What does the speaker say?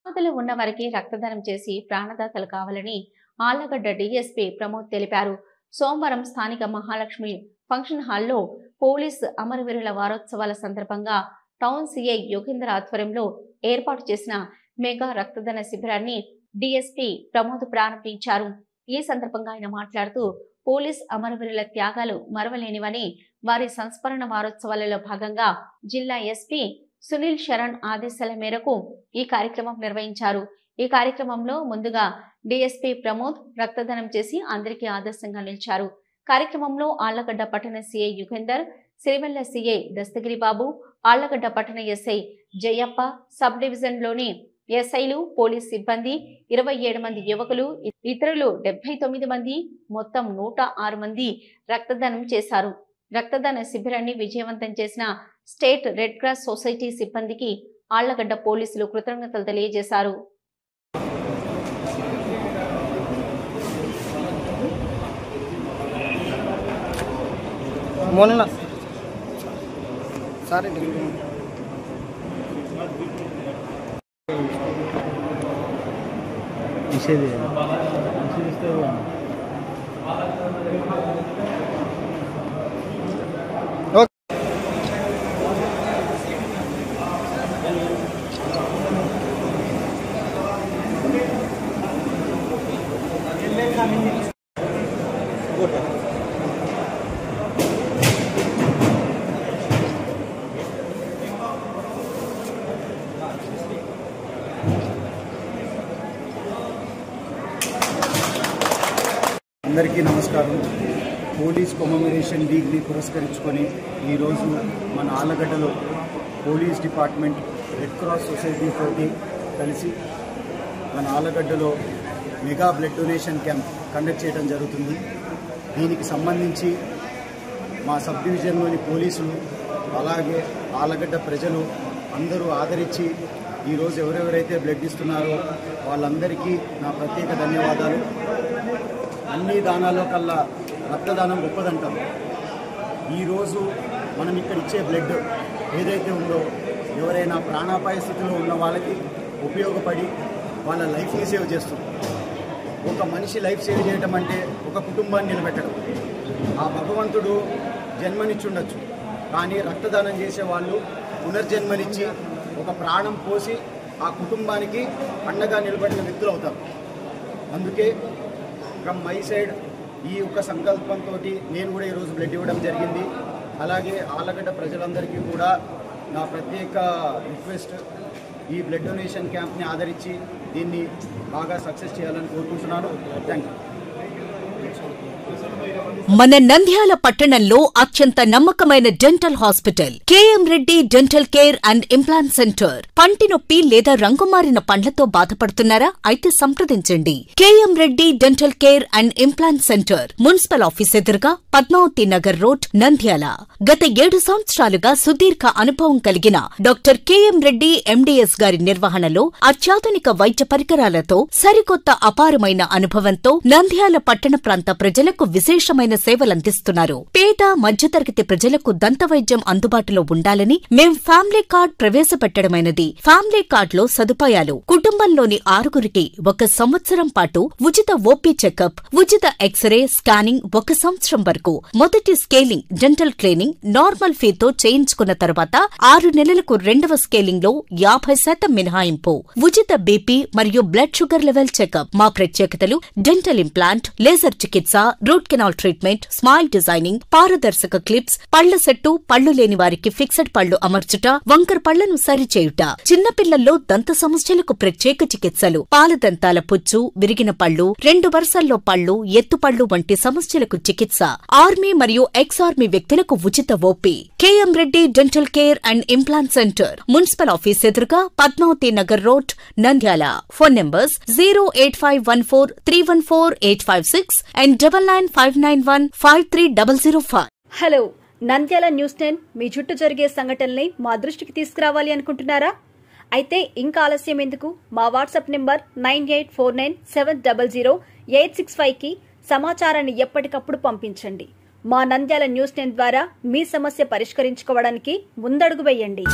ఆపదలో ఉన్న వారికి రక్తదానం చేసి ప్రాణదాతలు కావాలని ఆళ్లగడ్డ డీఎస్పీ ప్రమోద్ తెలిపారు. సోమవారం స్థానిక మహాలక్ష్మి ఫంక్షన్ హాల్లో పోలీస్ అమరవీరుల వారోత్సవాల సందర్భంగా టౌన్ సిఐ యోగేంద్ర ఆధ్వర్యంలో ఏర్పాటు చేసిన మెగా రక్తదాన శిబిరాన్ని డీఎస్పీ ప్రమోద్ ప్రారంభించారు. ఈ సందర్భంగా ఆయన మాట్లాడుతూ పోలీస్ అమరవీరుల త్యాగాలు మరవలేనివని, వారి సంస్మరణ వారోత్సవాలలో భాగంగా జిల్లా ఎస్పీ సునీల్ శరణ్ ఆదేశాల మేరకు ఈ కార్యక్రమం నిర్వహించారు. ఈ కార్యక్రమంలో ముందుగా డీఎస్పీ ప్రమోద్ రక్తదానం చేసి అందరికీ ఆదర్శంగా నిలిచారు. కార్యక్రమంలో ఆళ్లగడ్డ పట్టణ సిఐ యుగేందర్, సిరివెల్ల సిఐ దస్తగిరి బాబు, ఆళ్లగడ్డ పట్టణ ఎస్ఐ జయప్ప, సబ్ డివిజన్లోని ఎస్ఐలు, పోలీస్ సిబ్బంది, 27 మంది యువకులు, ఇతరులు 79 మంది, మొత్తం 106 మంది రక్తదానం చేశారు. రక్తదాన శిబిరాన్ని విజయవంతం చేసిన స్టేట్ రెడ్ క్రాస్ సొసైటీ సిబ్బందికి ఆళ్లగడ్డ పోలీసులు కృతజ్ఞతలు తెలియజేశారు. అందరికీ నమస్కారం. పోలీస్ కమెమరేషన్ వీక్ని పురస్కరించుకొని ఈరోజు మన ఆళ్లగడ్డలో police department red cross society తోటి కలిసి మన ఆళ్లగడ్డలో mega blood donation camp conduct చేయడం జరుగుతుంది. దీనికి సంబంధించి మా సబ్ డివిజన్లోని పోలీసులు అలాగే ఆళ్లగడ్డ ప్రజలు అందరూ ఆదరించి ఈరోజు ఎవరెవరైతే బ్లడ్ ఇస్తున్నారో వాళ్ళందరికీ నా ప్రత్యేక ధన్యవాదాలు. అన్ని దానాల్లో కల్లా రక్తదానం గొప్పదంటాం. ఈరోజు మనం ఇక్కడ ఇచ్చే బ్లడ్ ఏదైతే ఉందో ఎవరైనా ప్రాణాపాయ స్థితిలో ఉన్న వాళ్ళకి ఉపయోగపడి వాళ్ళ లైఫ్ని సేవ్ చేస్తుంది. ఒక మనిషి లైఫ్ సేవ్ చేయడం అంటే ఒక కుటుంబాన్ని నిలబెట్టడం. ఆ భగవంతుడు జన్మనిచ్చుండొచ్చు, కానీ రక్తదానం చేసే వాళ్ళు పునర్జన్మనిచ్చి ఒక ప్రాణం పోసి ఆ కుటుంబానికి అండగా నిలబడిన వ్యక్తులు అవుతారు. అందుకే ఫ్రమ్ మై సైడ్ ఈ యొక్క సంకల్పంతో నేను కూడా ఈరోజు బ్లడ్ ఇవ్వడం జరిగింది. అలాగే ఆళ్లగడ్డ ప్రజలందరికీ కూడా నా ప్రత్యేక రిక్వెస్ట్, ఈ బ్లడ్ డొనేషన్ క్యాంప్ని ఆదరించి దీన్ని బాగా సక్సెస్ చేయాలని కోరుకుంటున్నాను. Thank you. మన నంద్యాల పట్టణంలో అత్యంత నమ్మకమైన dental hospital KM Reddy dental care and implant centre. పంటి నొప్పి లేదా రంగుమారిన పండ్లతో బాధపడుతున్నారా? అయితే సంప్రదించండి. KM Reddy dental care and implant centre, municipal office ఎదురుగా, పద్మావతి నగర్ రోడ్, నంద్యాల. గత 7 సంవత్సరాలుగా సుదీర్ఘ అనుభవం కలిగిన డాక్టర్ కేఎం రెడ్డి ఎండీఎస్ గారి నిర్వహణలో అత్యాధునిక వైద్య పరికరాలతో సరికొత్త అపారమైన అనుభవంతో నంద్యాల పట్టణ ప్రాంత ప్రజలకు విశేషమైన సేవలందిస్తున్నారు. పేద మధ్యతరగతి ప్రజలకు దంత వైద్యం అందుబాటులో ఉండాలని మేం ఫ్యామిలీ కార్డ్ ప్రవేశపెట్టడమైనది. ఫ్యామిలీ కార్డ్ లో సదుపాయాలు: కుటుంబంలోని 6గురికి 1 సంవత్సరం పాటు ఉచిత ఓపీ చెకప్, ఉచిత ఎక్స్రే స్కానింగ్ 1 సంవత్సరం వరకు, మొదటి స్కేలింగ్ డెంటల్ క్లీనింగ్ నార్మల్ ఫీతో చేయించుకున్న తర్వాత 6 నెలలకు 2వ స్కేలింగ్ లో 50% మినహాయింపు, ఉచిత బీపీ మరియు బ్లడ్ షుగర్ లెవెల్ చెకప్. మా ప్రత్యేకతలు: డెంటల్ ఇంప్లాంట్, లేజర్ చికిత్స, root canal treatment, smile designing, పారదర్శక క్లిప్స్, పళ్ల సెట్టు, పళ్లు లేని వారికి ఫిక్సెడ్ పళ్లు అమర్చుట, వంకర పళ్లను సరిచేయుట, చిన్నపిల్లల్లో దంత సమస్యలకు ప్రత్యేక చికిత్సలు, పాలదంతాల పుచ్చు, విరిగిన పళ్లు, 2 వరుసల్లో పళ్లు, ఎత్తుపళ్లు వంటి సమస్యలకు చికిత్స, ఆర్మీ మరియు ఎక్స్ ఆర్మీ వ్యక్తులకు ఉచిత OP. KM Reddy dental care and implant centre, municipal office ఎదురుగా, Padmavathi Nagar road, Nandyal. Phone numbers 08514314856 and 9959153005. Hello, Nandyal news 10 మీ చుట్టూ జరిగే సంఘటనల్ని మా దృష్టికి తీసుకురావాలి అనుకుంటున్నారా? అయితే ఇంకా ఆలస్యం ఎందుకు? మా వాట్సాప్ నెంబర్ 9849700865కి సమాచారాన్ని ఎప్పటికప్పుడు పంపించండి. మా నంద్యాల న్యూస్ 10 ద్వారా మీ సమస్య పరిష్కరించుకోవడానికి ముందడుగు వేయండి.